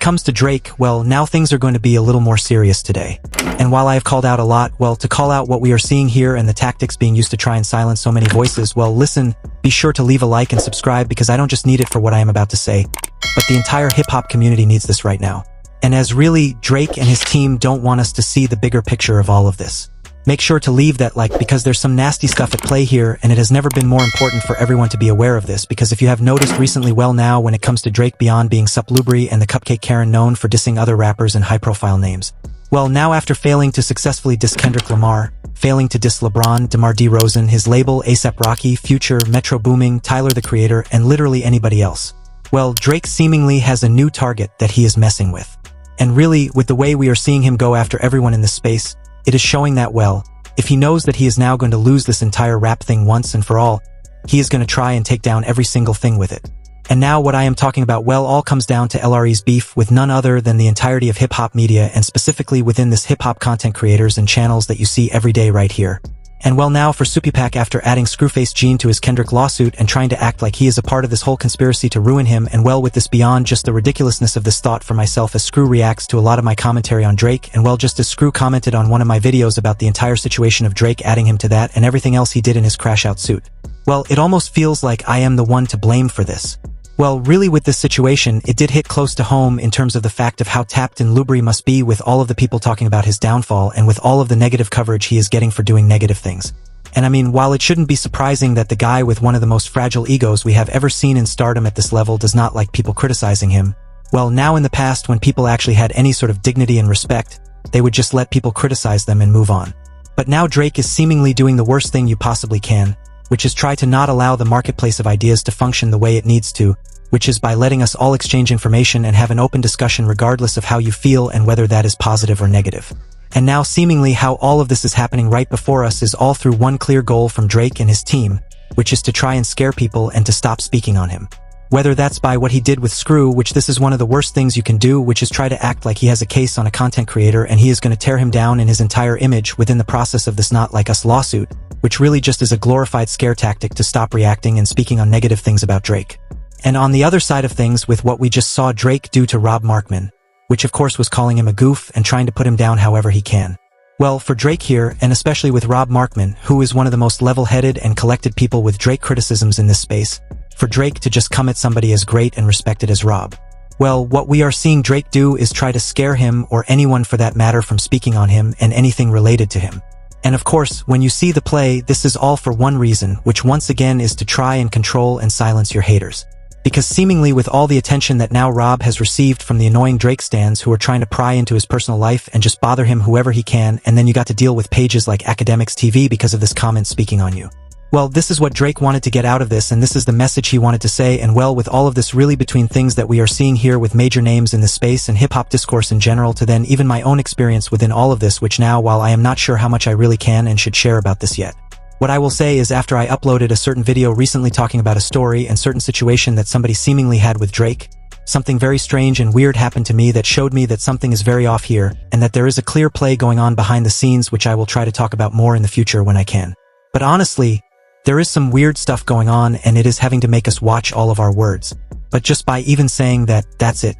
it comes to Drake, well, now things are going to be a little more serious today. And while I have called out a lot, well, to call out what we are seeing here and the tactics being used to try and silence so many voices, well, listen, be sure to leave a like and subscribe because I don't just need it for what I am about to say, but the entire hip-hop community needs this right now. And as really, Drake and his team don't want us to see the bigger picture of all of this. Make sure to leave that like because there's some nasty stuff at play here, and it has never been more important for everyone to be aware of this, because if you have noticed recently, well, now when it comes to Drake, beyond being Suplubri and the Cupcake Karen known for dissing other rappers and high-profile names, well, now after failing to successfully diss Kendrick Lamar, failing to diss LeBron, DeMar DeRozan, his label, A$AP Rocky, Future, Metro Boomin, Tyler the Creator, and literally anybody else, well, Drake seemingly has a new target that he is messing with. And really, with the way we are seeing him go after everyone in this space, it is showing that, well, if he knows that he is now going to lose this entire rap thing once and for all, he is going to try and take down every single thing with it. And now what I am talking about, well, all comes down to LRE's beef with none other than the entirety of hip-hop media, and specifically within this hip-hop content creators and channels that you see every day right here. And well, now for Supipak, after adding Screwface Gene to his Kendrick lawsuit and trying to act like he is a part of this whole conspiracy to ruin him, and well, with this beyond just the ridiculousness of this thought for myself, as Screw reacts to a lot of my commentary on Drake, and well, just as Screw commented on one of my videos about the entire situation of Drake, adding him to that and everything else he did in his crash out suit. Well, it almost feels like I am the one to blame for this. Well, really with this situation, it did hit close to home in terms of the fact of how tapped in Lubri must be with all of the people talking about his downfall and with all of the negative coverage he is getting for doing negative things. And I mean, while it shouldn't be surprising that the guy with one of the most fragile egos we have ever seen in stardom at this level does not like people criticizing him, well, now in the past when people actually had any sort of dignity and respect, they would just let people criticize them and move on. But now Drake is seemingly doing the worst thing you possibly can, which is try to not allow the marketplace of ideas to function the way it needs to, which is by letting us all exchange information and have an open discussion regardless of how you feel and whether that is positive or negative. And now seemingly how all of this is happening right before us is all through one clear goal from Drake and his team, which is to try and scare people and to stop speaking on him. Whether that's by what he did with Screw, which this is one of the worst things you can do, which is try to act like he has a case on a content creator and he is going to tear him down in his entire image within the process of this Not Like Us lawsuit, which really just is a glorified scare tactic to stop reacting and speaking on negative things about Drake. And on the other side of things, with what we just saw Drake do to Rob Markman, which of course was calling him a goof and trying to put him down however he can. Well, for Drake here, and especially with Rob Markman, who is one of the most level-headed and collected people with Drake criticisms in this space, for Drake to just come at somebody as great and respected as Rob, well, what we are seeing Drake do is try to scare him, or anyone for that matter, from speaking on him and anything related to him. And of course, when you see the play, this is all for one reason, which once again is to try and control and silence your haters. Because seemingly with all the attention that now Rob has received from the annoying Drake stans who are trying to pry into his personal life and just bother him whoever he can, and then you got to deal with pages like Academics TV because of this comment speaking on you. Well, this is what Drake wanted to get out of this, and this is the message he wanted to say, and well, with all of this really between things that we are seeing here with major names in the space and hip-hop discourse in general, to then even my own experience within all of this, which now, while I am not sure how much I really can and should share about this yet, what I will say is after I uploaded a certain video recently talking about a story and certain situation that somebody seemingly had with Drake, something very strange and weird happened to me that showed me that something is very off here, and that there is a clear play going on behind the scenes, which I will try to talk about more in the future when I can. But honestly, there is some weird stuff going on, and it is having to make us watch all of our words. But just by even saying that, that's it.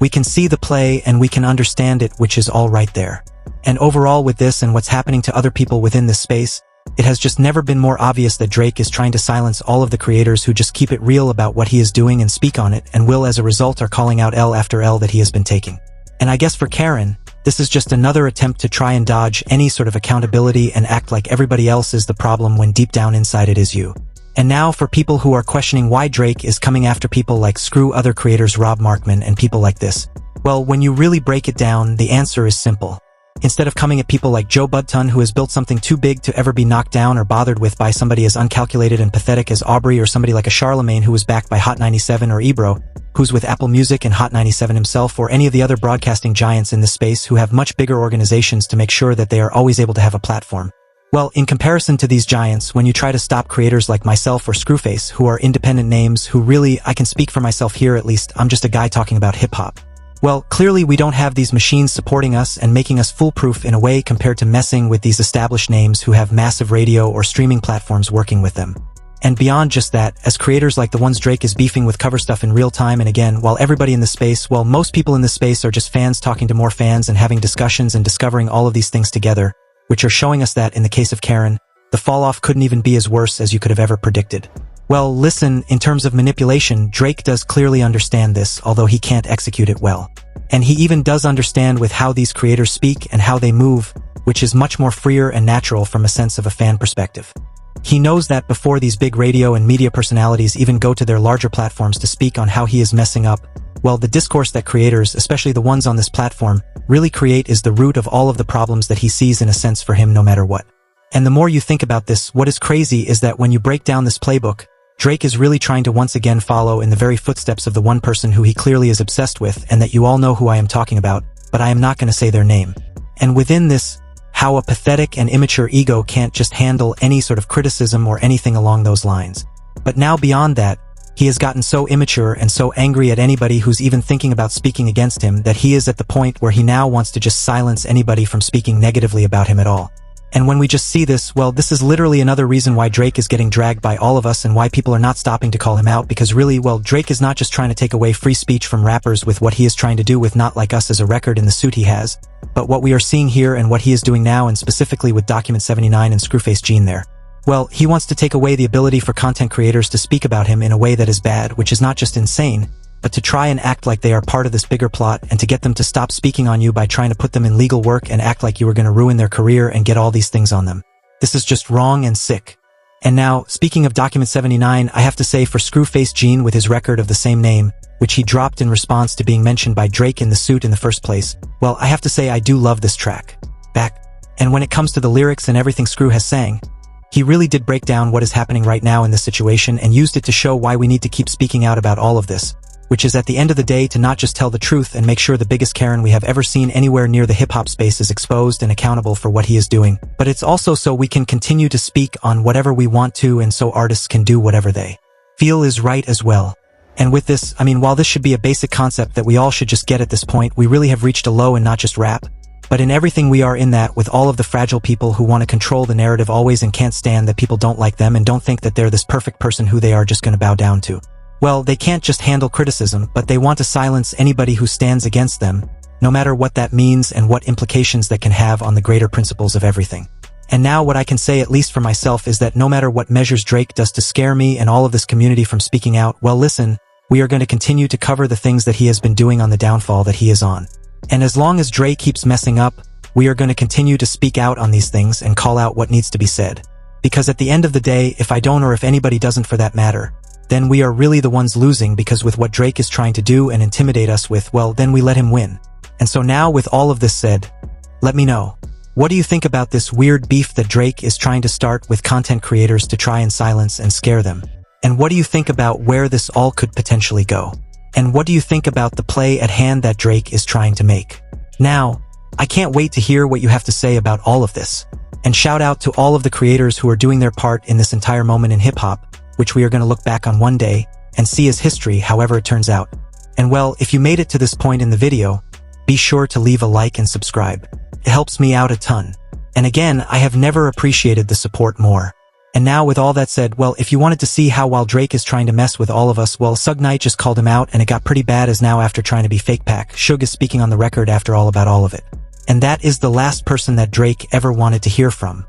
We can see the play and we can understand it, which is all right there. And overall with this and what's happening to other people within this space, it has just never been more obvious that Drake is trying to silence all of the creators who just keep it real about what he is doing and speak on it, and will as a result are calling out L after L that he has been taking. And I guess for Karen, this is just another attempt to try and dodge any sort of accountability and act like everybody else is the problem when deep down inside it is you. And now for people who are questioning why Drake is coming after people like Screw, other creators, Rob Markman, and people like this, well, when you really break it down, the answer is simple. Instead of coming at people like Joe Budden, who has built something too big to ever be knocked down or bothered with by somebody as uncalculated and pathetic as Aubrey, or somebody like a Charlemagne who was backed by Hot 97, or Ebro, who's with Apple Music and Hot 97 himself, or any of the other broadcasting giants in this space who have much bigger organizations to make sure that they are always able to have a platform. Well, in comparison to these giants, when you try to stop creators like myself or Screwface, who are independent names who really, I can speak for myself here at least, I'm just a guy talking about hip-hop. Well, clearly we don't have these machines supporting us and making us foolproof in a way compared to messing with these established names who have massive radio or streaming platforms working with them. And beyond just that, as creators like the ones Drake is beefing with cover stuff in real time, and again, while everybody in this space, well, most people in this space are just fans talking to more fans and having discussions and discovering all of these things together, which are showing us that, in the case of Karen, the fall-off couldn't even be as worse as you could have ever predicted. Well, listen, in terms of manipulation, Drake does clearly understand this, although he can't execute it well. And he even does understand with how these creators speak and how they move, which is much more freer and natural from a sense of a fan perspective. He knows that before these big radio and media personalities even go to their larger platforms to speak on how he is messing up, well, the discourse that creators, especially the ones on this platform, really create is the root of all of the problems that he sees in a sense for him no matter what. And the more you think about this, what is crazy is that when you break down this playbook, Drake is really trying to once again follow in the very footsteps of the one person who he clearly is obsessed with, and that you all know who I am talking about, but I am not going to say their name. And within this, how a pathetic and immature ego can't just handle any sort of criticism or anything along those lines. But now beyond that, he has gotten so immature and so angry at anybody who's even thinking about speaking against him that he is at the point where he now wants to just silence anybody from speaking negatively about him at all. And when we just see this, well, this is literally another reason why Drake is getting dragged by all of us and why people are not stopping to call him out, because really, well, Drake is not just trying to take away free speech from rappers with what he is trying to do with Not Like Us as a record in the suit he has, but what we are seeing here and what he is doing now, and specifically with Document 79 and Screwface Jean there. Well, he wants to take away the ability for content creators to speak about him in a way that is bad, which is not just insane, but to try and act like they are part of this bigger plot, and to get them to stop speaking on you by trying to put them in legal work and act like you were going to ruin their career and get all these things on them. This is just wrong and sick. And now, speaking of Document 79, I have to say for Screwface Jean with his record of the same name, which he dropped in response to being mentioned by Drake in the suit in the first place, well, I have to say I do love this track. Back. And when it comes to the lyrics and everything Screw has sang, he really did break down what is happening right now in this situation and used it to show why we need to keep speaking out about all of this, which is at the end of the day to not just tell the truth and make sure the biggest Karen we have ever seen anywhere near the hip-hop space is exposed and accountable for what he is doing, but it's also so we can continue to speak on whatever we want to, and so artists can do whatever they feel is right as well. And with this, I mean, while this should be a basic concept that we all should just get at this point, we really have reached a low in not just rap, but in everything we are in that, with all of the fragile people who want to control the narrative always and can't stand that people don't like them and don't think that they're this perfect person who they are just going to bow down to. Well, they can't just handle criticism, but they want to silence anybody who stands against them, no matter what that means and what implications that can have on the greater principles of everything. And now what I can say, at least for myself, is that no matter what measures Drake does to scare me and all of this community from speaking out, well, listen, we are going to continue to cover the things that he has been doing on the downfall that he is on. And as long as Drake keeps messing up, we are going to continue to speak out on these things and call out what needs to be said. Because at the end of the day, if I don't, or if anybody doesn't for that matter, then we are really the ones losing, because with what Drake is trying to do and intimidate us with, well, then we let him win. And so now, with all of this said, let me know, what do you think about this weird beef that Drake is trying to start with content creators to try and silence and scare them? And what do you think about where this all could potentially go? And what do you think about the play at hand that Drake is trying to make? Now, I can't wait to hear what you have to say about all of this. And shout out to all of the creators who are doing their part in this entire moment in hip-hop, which we are going to look back on one day and see as history however it turns out. And well, if you made it to this point in the video, be sure to leave a like and subscribe. It helps me out a ton. And again, I have never appreciated the support more. And now with all that said, well, if you wanted to see how while Drake is trying to mess with all of us, well, Suge Knight just called him out and it got pretty bad, as now after trying to be fake pack, Suge is speaking on the record after all about all of it. And that is the last person that Drake ever wanted to hear from.